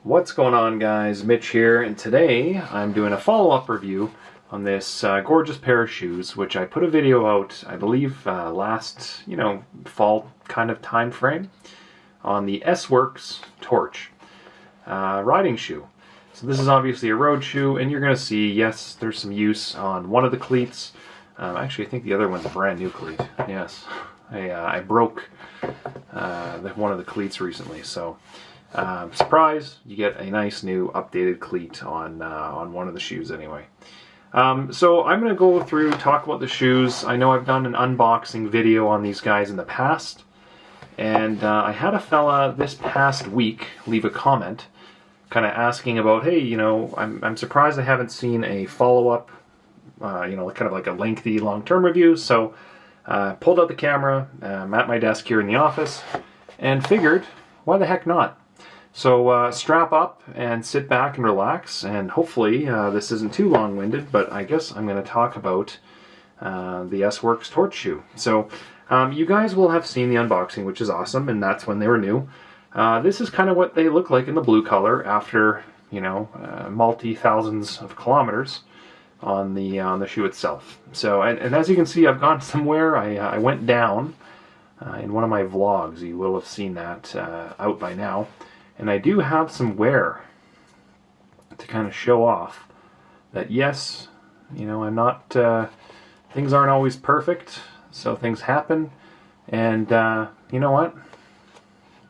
What's going on, guys? Mitch here, and today I'm doing a follow-up review on this gorgeous pair of shoes, which I put a video out, I believe, last, fall kind of time frame, on the S-Works Torch riding shoe. So this is obviously a road shoe, and you're going to see, yes, there's some use on one of the cleats. Actually, I think the other one's a brand new cleat. Yes, I broke one of the cleats recently, so... surprise, you get a nice new updated cleat on one of the shoes anyway. So I'm going to go through, talk about the shoes. I know I've done an unboxing video on these guys in the past, and I had a fella this past week leave a comment kind of asking about, hey, I'm surprised I haven't seen a follow-up, kind of like a lengthy long-term review. So pulled out the camera, I'm at my desk here in the office, and figured, why the heck not? So strap up and sit back and relax, and hopefully this isn't too long-winded, but I guess I'm going to talk about the S-Works Torch shoe. So you guys will have seen the unboxing, which is awesome, and that's when they were new. This is kind of what they look like in the blue color after, multi-thousands of kilometers on the shoe itself. So, and as you can see, I've gone somewhere. I went down in one of my vlogs. You will have seen that out by now. And I do have some wear to kind of show off that, yes, I'm not, things aren't always perfect, so things happen. And you know what?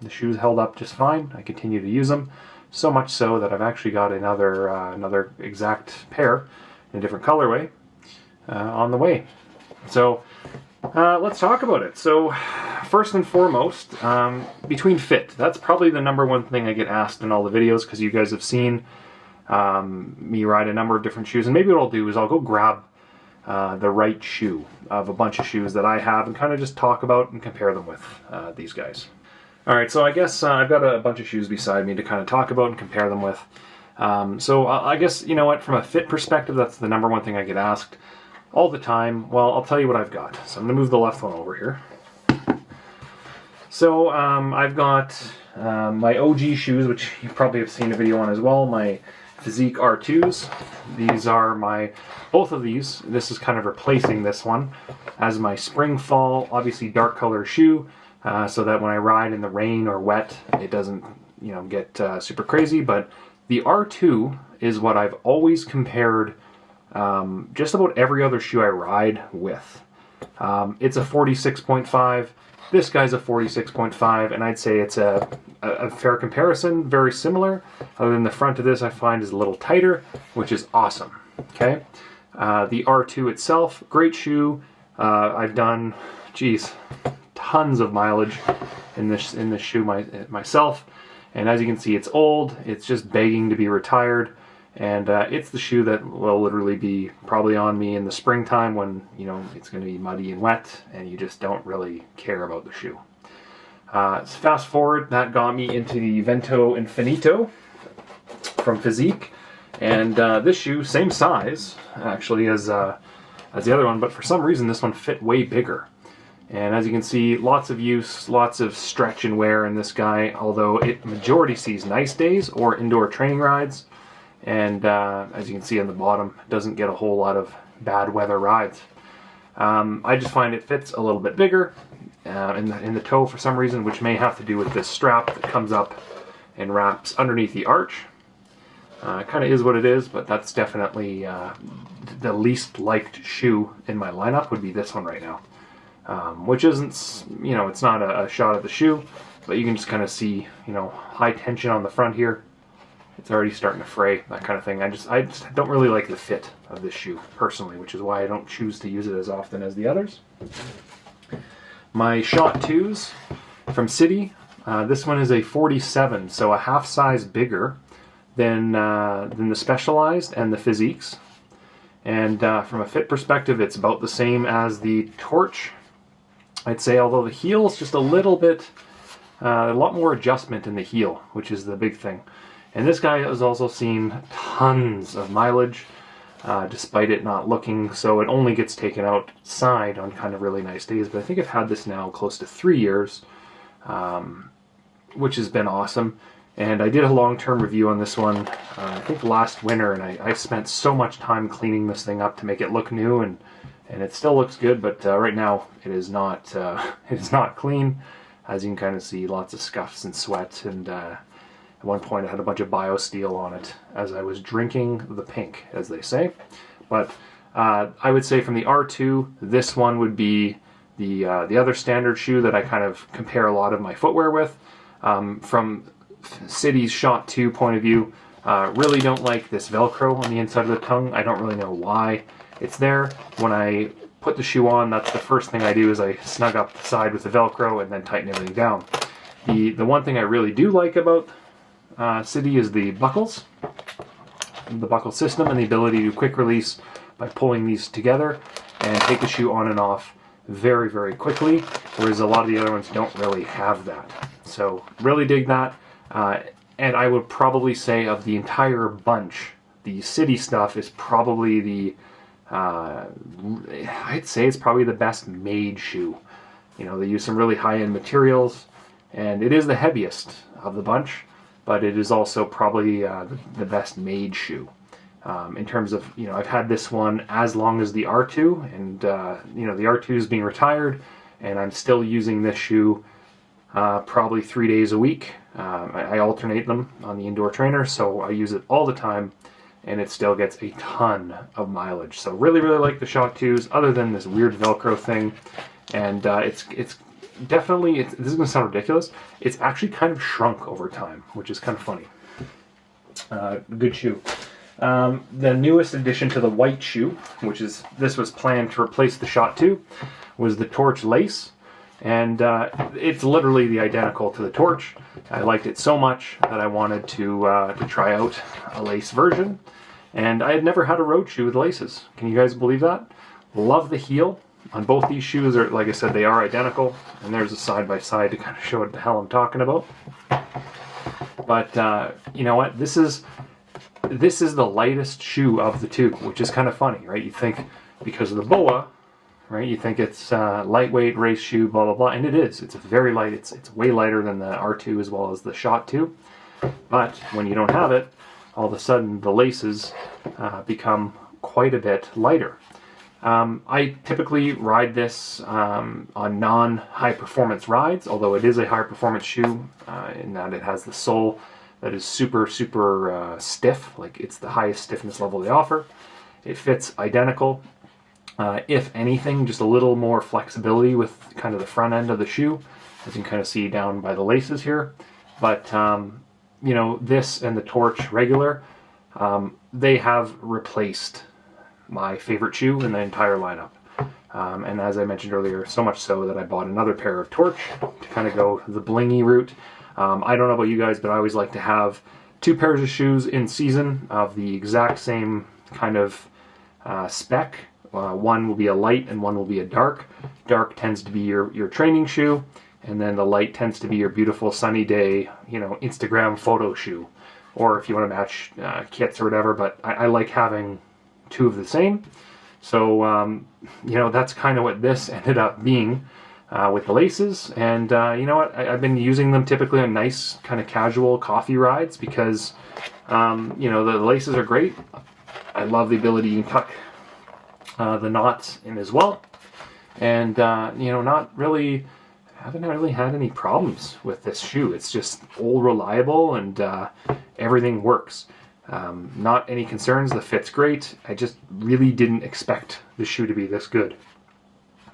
The shoes held up just fine. I continue to use them, so much so that I've actually got another exact pair in a different colorway on the way. So let's talk about it. So first and foremost, between fit, that's probably the number one thing I get asked in all the videos, because you guys have seen me ride a number of different shoes, and maybe what I'll do is I'll go grab the right shoe of a bunch of shoes that I have and kind of just talk about and compare them with these guys. Alright, so I guess I've got a bunch of shoes beside me to kind of talk about and compare them with. So I guess, from a fit perspective, that's the number one thing I get asked all the time. Well, I'll tell you what I've got. So I'm going to move the left one over here. So I've got my OG shoes, which you probably have seen a video on as well, my Fizik R2s. These are both of these. This is kind of replacing this one as my spring fall, obviously dark color shoe, so that when I ride in the rain or wet, it doesn't, get super crazy. But the R2 is what I've always compared just about every other shoe I ride with. It's a 46.5. This guy's a 46.5, and I'd say it's a fair comparison, very similar. Other than the front of this I find is a little tighter, which is awesome. Okay, the R2 itself, great shoe. I've done, tons of mileage in this shoe myself, and as you can see, it's old. It's just begging to be retired. And it's the shoe that will literally be probably on me in the springtime when, it's going to be muddy and wet and you just don't really care about the shoe. So fast forward, that got me into the Vento Infinito from Fizik. And this shoe, same size, actually, as the other one, but for some reason this one fit way bigger. And as you can see, lots of use, lots of stretch and wear in this guy, although it majority sees nice days or indoor training rides. And as you can see on the bottom, it doesn't get a whole lot of bad weather rides. I just find it fits a little bit bigger in the toe for some reason, which may have to do with this strap that comes up and wraps underneath the arch. It kind of is what it is, but that's definitely the least liked shoe in my lineup would be this one right now. Which isn't, it's not a shot at the shoe, but you can just kind of see, high tension on the front here. It's already starting to fray, that kind of thing. I just don't really like the fit of this shoe, personally, which is why I don't choose to use it as often as the others. My Shot 2s from Sidi. This one is a 47, so a half size bigger than the Specialized and the Fiziks. And from a fit perspective, it's about the same as the Torch, I'd say, although the heel is just a little bit, a lot more adjustment in the heel, which is the big thing. And this guy has also seen tons of mileage, despite it not looking, so it only gets taken outside on kind of really nice days. But I think I've had this now close to 3 years, which has been awesome. And I did a long-term review on this one, I think last winter, and I spent so much time cleaning this thing up to make it look new, and it still looks good, but right now it is not clean. As you can kind of see, lots of scuffs and sweat, and at one point I had a bunch of BioSteel on it as I was drinking the pink, as they say. But I would say from the R2, this one would be the other standard shoe that I kind of compare a lot of my footwear with. From Sidi's Shot 2 point of view, really don't like this Velcro on the inside of the tongue. I don't really know why it's there. When I put the shoe on, that's the first thing I do, is I snug up the side with the Velcro and then tighten everything down. The one thing I really do like about Sidi is the buckles, the buckle system, and the ability to quick release by pulling these together and take the shoe on and off very, very quickly, whereas a lot of the other ones don't really have that. So really dig that. And I would probably say of the entire bunch, the Sidi stuff is probably the, I'd say it's probably the best made shoe. You know, they use some really high-end materials, and it is the heaviest of the bunch, but it is also probably the best made shoe. In terms of, you know, I've had this one as long as the R2, and, you know, the R2 is being retired, and I'm still using this shoe probably 3 days a week. I alternate them on the indoor trainer, so I use it all the time, and it still gets a ton of mileage. So really, really like the Shot 2s, other than this weird Velcro thing. And it's definitely, this is going to sound ridiculous, it's actually kind of shrunk over time, which is kind of funny. Good shoe. The newest addition to the white shoe, this was planned to replace the Shot 2, was the Torch Lace. And it's literally the identical to the Torch. I liked it so much that I wanted to try out a lace version. And I had never had a road shoe with laces. Can you guys believe that? Love the heel on both these shoes. Are, like I said, they are identical. And there's a side-by-side to kind of show what the hell I'm talking about. But you know what? This is the lightest shoe of the two, which is kind of funny, right? You think because of the boa, right? You think it's lightweight race shoe, blah blah blah, and it is. It's very light. It's way lighter than the R2 as well as the Shot 2. But when you don't have it, all of a sudden the laces become quite a bit lighter. I typically ride this on non-high performance rides, although it is a high performance shoe in that it has the sole that is super stiff. Like, it's the highest stiffness level they offer. It fits identical. If anything, just a little more flexibility with kind of the front end of the shoe, as you can kind of see down by the laces here. But, you know, this and the Torch regular, they have replaced my favorite shoe in the entire lineup. And as I mentioned earlier, so much so that I bought another pair of Torch to kind of go the blingy route. I don't know about you guys, but I always like to have 2 pairs of shoes in season of the exact same kind of spec. One will be a light and one will be a dark. Dark tends to be your training shoe, and then the light tends to be your beautiful sunny day, you know, Instagram photo shoe. Or if you want to match kits or whatever, but I like having 2 of the same. So, you know, that's kind of what this ended up being with the laces. And you know what, I've been using them typically on nice kind of casual coffee rides because, you know, the laces are great. I love the ability you can tuck the knots in as well, and you know, haven't really had any problems with this shoe. It's just all reliable, and everything works. Not any concerns. The fit's great. I just really didn't expect the shoe to be this good.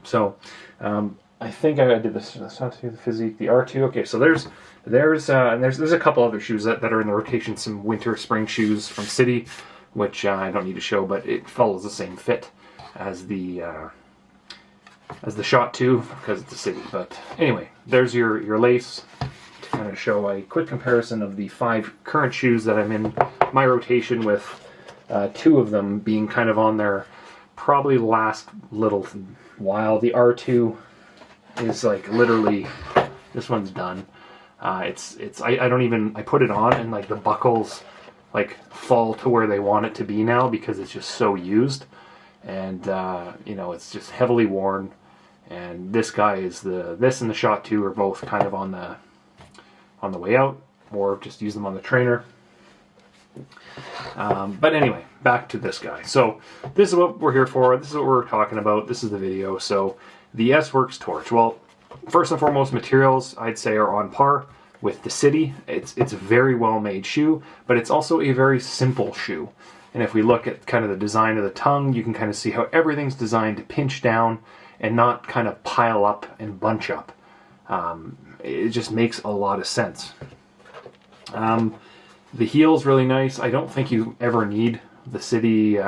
So I think I did this. That's not the Fizik, the R2. Okay, so there's a couple other shoes that are in the rotation. Some winter spring shoes from Sidi, which I don't need to show, but it follows the same fit as the Shot 2 because it's a Sidi. But anyway, there's your lace to kind of show a quick comparison of the 5 current shoes that I'm in my rotation with, 2 of them being kind of on their probably last little while. The R2 is like literally, this one's done. I put it on and like the buckles like fall to where they want it to be now because it's just so used. And you know, it's just heavily worn. And this guy is this and the Shot 2 are both kind of on the way out. or just use them on the trainer. But anyway, back to this guy. So this is what we're here for. This is what we're talking about. This is the video. So the S-Works torch. Well, first and foremost, materials I'd say are on par with the Sidi. It's a very well made shoe, but it's also a very simple shoe. And if we look at kind of the design of the tongue, you can kind of see how everything's designed to pinch down and not kind of pile up and bunch up. It just makes a lot of sense. The heel's really nice. I don't think you ever need the Sidi.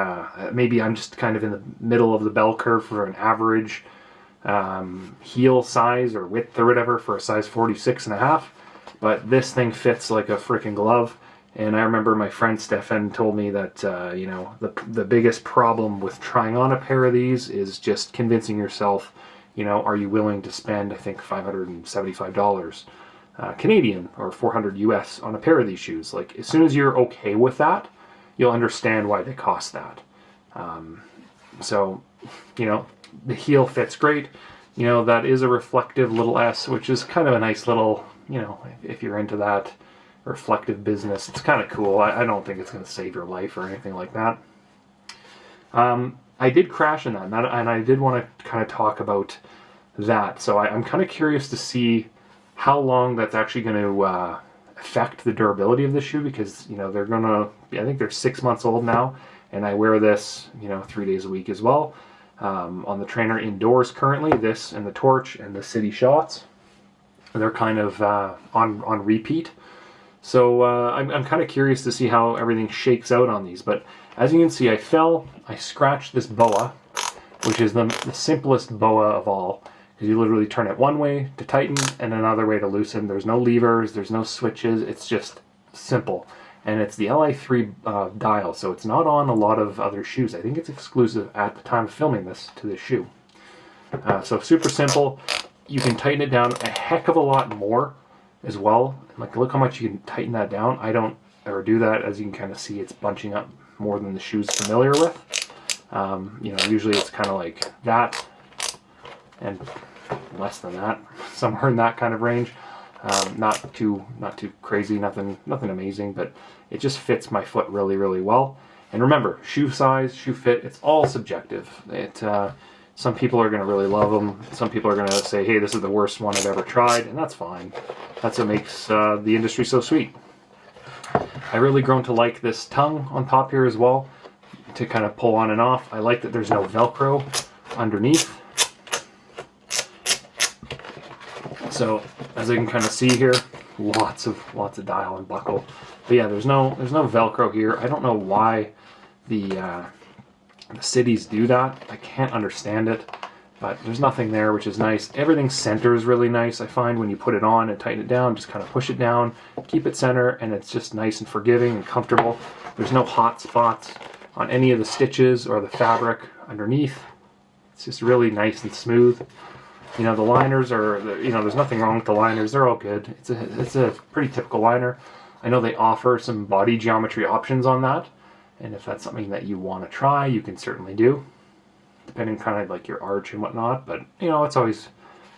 Maybe I'm just kind of in the middle of the bell curve for an average heel size or width or whatever for a size 46.5. But this thing fits like a freaking glove. And I remember my friend Stefan told me that, you know, the biggest problem with trying on a pair of these is just convincing yourself, you know, are you willing to spend, I think, $575 Canadian or 400 US on a pair of these shoes. Like, as soon as you're okay with that, you'll understand why they cost that. So, you know, the heel fits great. You know, that is a reflective little S, which is kind of a nice little, you know, if you're into that reflective business, it's kind of cool. I don't think it's going to save your life or anything like that. I did crash in that, and I did want to kind of talk about that. So I'm kind of curious to see how long that's actually going to affect the durability of the shoe, because, you know, they're going to, I think they're 6 months old now, and I wear this, you know, 3 days a week as well. On the trainer indoors currently, this and the torch and the Sidi shots, they're kind of on repeat. So I'm kind of curious to see how everything shakes out on these. But as you can see, I scratched this boa, which is the simplest boa of all. Because you literally turn it one way to tighten and another way to loosen. There's no levers, there's no switches, it's just simple. And it's the Li3 dial, so it's not on a lot of other shoes. I think it's exclusive at the time of filming this to this shoe. So super simple. You can tighten it down a heck of a lot more as well. Like, look how much you can tighten that down. I don't ever do that. As you can kind of see, it's bunching up more than the shoe's familiar with. You know, usually it's kind of like that and less than that, somewhere in that kind of range. Not too crazy, nothing amazing, but it just fits my foot really, really well. And remember, shoe size, shoe fit, it's all subjective. Some people are going to really love them. Some people are going to say, hey, this is the worst one I've ever tried, and that's fine. That's what makes the industry so sweet. I've really grown to like this tongue on top here as well, to kind of pull on and off. I like that there's no Velcro underneath. So, as you can kind of see here, lots of dial and buckle. But yeah, there's no Velcro here. I don't know why the Sidis do that. I can't understand it, but there's nothing there, which is nice. Everything centers really nice. I find when you put it on and tighten it down, just kind of push it down, keep it center, and it's just nice and forgiving and comfortable. There's no hot spots on any of the stitches or the fabric underneath. It's just really nice and smooth. You know, the liners are, you know, there's nothing wrong with the liners. They're all good. It's a pretty typical liner. I know they offer some body geometry options on that. And if that's something that you want to try, you can certainly do, depending kind of like your arch and whatnot. But, you know, it's always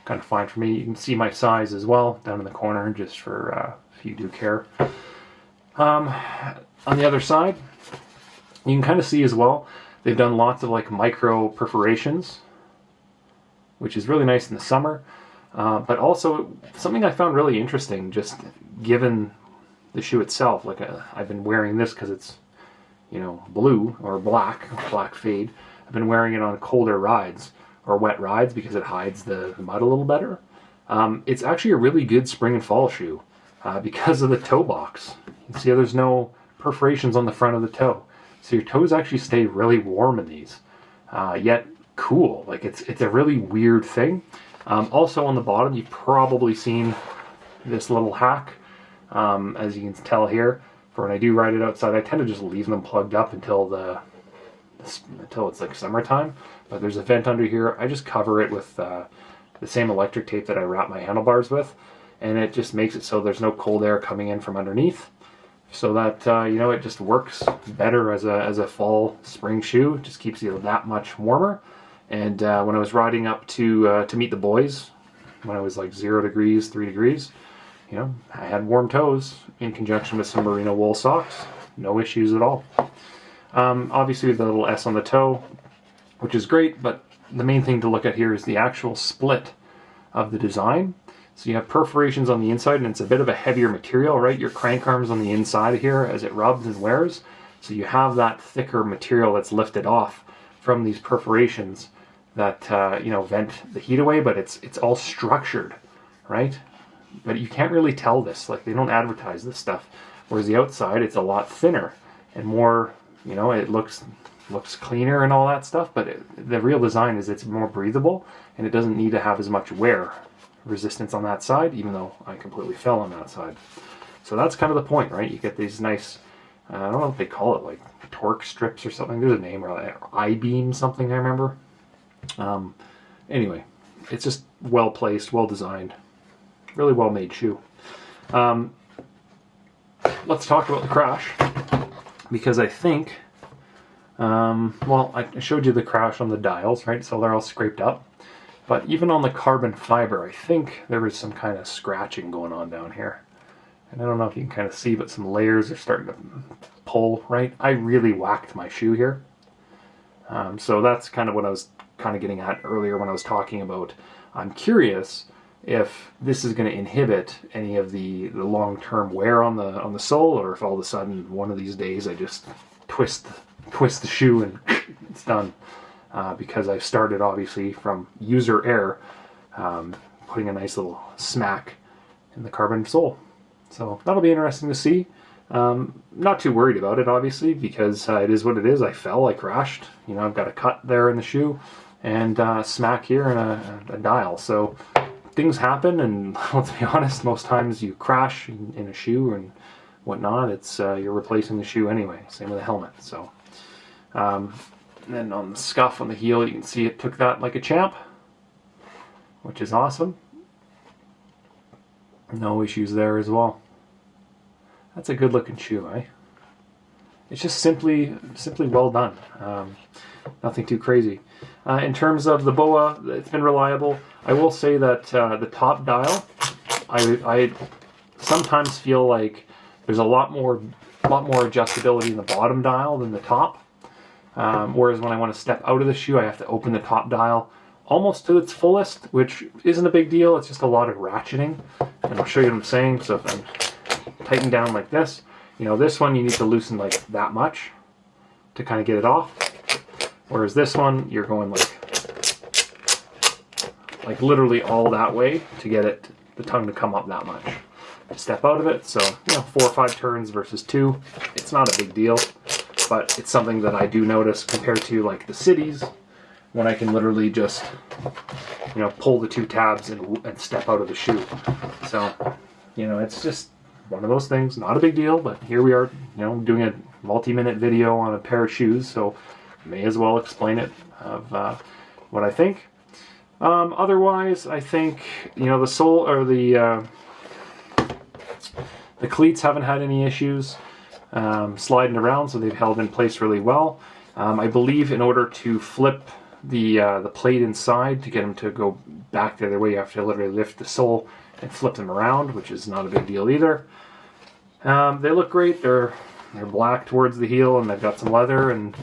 kind of fine for me. You can see my size as well down in the corner, just for if you do care. On the other side, you can kind of see as well, they've done lots of like micro perforations, which is really nice in the summer. But also something I found really interesting, just given the shoe itself. Like I've been wearing this because it's, you know, blue or black fade. I've been wearing it on colder rides or wet rides because it hides the mud a little better. It's actually a really good spring and fall shoe because of the toe box. You can see how there's no perforations on the front of the toe. So your toes actually stay really warm in these, yet cool. Like it's a really weird thing. Also on the bottom, you've probably seen this little hack, as you can tell here. For when I do ride it outside, I tend to just leave them plugged up until it's like summertime. But there's a vent under here. I just cover it with the same electric tape that I wrap my handlebars with, and it just makes it so there's no cold air coming in from underneath, so that you know, it just works better as a fall spring shoe. It just keeps you that much warmer. And when I was riding up to meet the boys, when I was like 0 degrees, 3 degrees, you know, I had warm toes in conjunction with some merino wool socks. No issues at all. Obviously the little S on the toe, which is great, but the main thing to look at here is the actual split of the design. So you have perforations on the inside, and it's a bit of a heavier material, right? Your crank arm's on the inside here as it rubs and wears. So you have that thicker material that's lifted off from these perforations that you know, vent the heat away, but it's all structured, right? But you can't really tell this, like they don't advertise this stuff. Whereas the outside, it's a lot thinner and more, you know, it looks cleaner and all that stuff, but the real design is it's more breathable and it doesn't need to have as much wear resistance on that side, even though I completely fell on that side. So that's kind of the point, right? You get these nice, I don't know what they call it, like torque strips or something. There's a name, or I-beam something, I remember. Anyway, it's just well placed, well designed, really well made shoe. Let's talk about the crash, because I think, well, I showed you the crash on the dials, right? So they're all scraped up. But even on the carbon fiber, I think there was some kind of scratching going on down here. And I don't know if you can kind of see, but some layers are starting to pull, right? I really whacked my shoe here. So that's kind of what I was kind of getting at earlier when I was talking about, I'm curious if this is going to inhibit any of the long-term wear on the sole, or if all of a sudden one of these days I just twist the shoe and it's done. Because I've started obviously from user error, putting a nice little smack in the carbon sole. So that'll be interesting to see. Not too worried about it, obviously, because it is what it is. I fell, I crashed. You know, I've got a cut there in the shoe and smack here and a dial. So things happen, and let's be honest, most times you crash in a shoe and whatnot, it's you're replacing the shoe anyway. Same with the helmet. So. And then on the scuff on the heel, you can see it took that like a champ, which is awesome. No issues there as well. That's a good looking shoe, eh? It's just simply well done. Nothing too crazy. In terms of the BOA, it's been reliable. I will say that the top dial, I sometimes feel like there's a lot more adjustability in the bottom dial than the top. Whereas when I want to step out of the shoe, I have to open the top dial almost to its fullest, which isn't a big deal. It's just a lot of ratcheting. And I'll show you what I'm saying. So if I'm tightening down like this, you know, this one you need to loosen like that much to kind of get it off. Whereas this one, you're going like literally all that way to get the tongue to come up that much. Step out of it. So, you know, 4 or 5 turns versus 2. It's not a big deal. But it's something that I do notice compared to like the Sidis, when I can literally just, you know, pull the 2 tabs and step out of the shoe. So, you know, it's just one of those things. Not a big deal, but here we are, you know, doing a multi-minute video on a pair of shoes, so may as well explain it of what I think. Otherwise, I think, you know, the sole or the cleats haven't had any issues. Sliding around, so they've held in place really well. I believe in order to flip the plate inside to get them to go back the other way, you have to literally lift the sole and flip them around, which is not a big deal either. They look great. They're black towards the heel, and they've got some leather and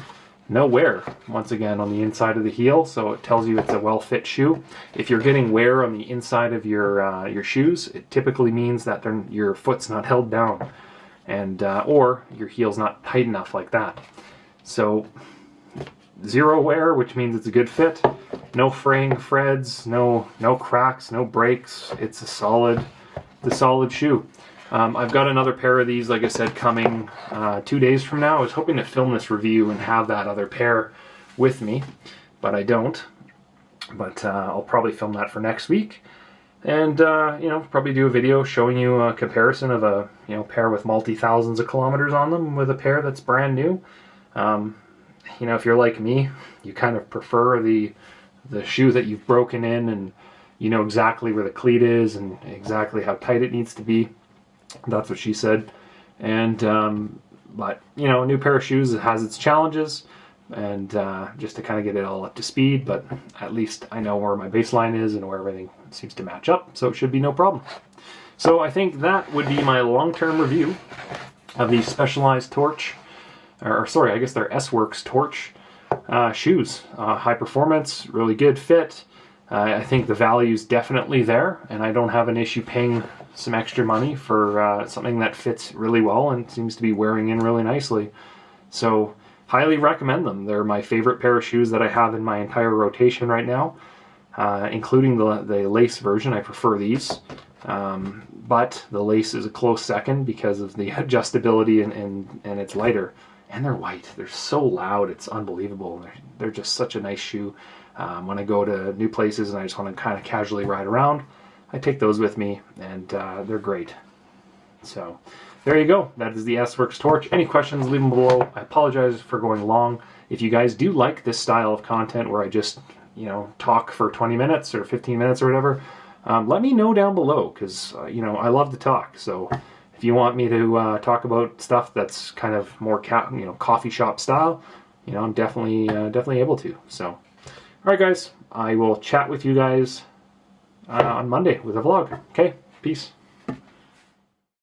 no wear once again on the inside of the heel, so it tells you it's a well-fit shoe. If you're getting wear on the inside of your shoes, it typically means that your foot's not held down. And or your heel's not tight enough like that. So 0 wear, which means it's a good fit. No fraying threads, no cracks, no breaks. It's a solid shoe. I've got another pair of these, like I said, coming 2 days from now. I was hoping to film this review and have that other pair with me, but I don't. But I'll probably film that for next week. And, you know, probably do a video showing you a comparison of a, you know, pair with multi-thousands of kilometers on them with a pair that's brand new. You know, if you're like me, you kind of prefer the shoe that you've broken in and you know exactly where the cleat is and exactly how tight it needs to be. That's what she said. And, but, you know, a new pair of shoes, it has its challenges. And just to kind of get it all up to speed, but at least I know where my baseline is and where everything seems to match up, so it should be no problem. So I think that would be my long-term review of the Specialized Torch, or sorry, I guess they're S-Works Torch shoes. High performance, really good fit. I think the value's definitely there, and I don't have an issue paying some extra money for something that fits really well and seems to be wearing in really nicely. So, highly recommend them. They're my favorite pair of shoes that I have in my entire rotation right now, including the lace version. I prefer these. But the lace is a close second because of the adjustability and it's lighter. And they're white. They're so loud. It's unbelievable. They're just such a nice shoe. When I go to new places and I just want to kind of casually ride around, I take those with me, and they're great. So there you go. That is the S-Works Torch. Any questions, leave them below. I apologize for going long. If you guys do like this style of content where I just, talk for 20 minutes or 15 minutes or whatever, let me know down below, because, I love to talk. So if you want me to talk about stuff that's kind of more coffee shop style, I'm definitely able to. So, all right, guys, I will chat with you guys on Monday with a vlog. Okay, peace.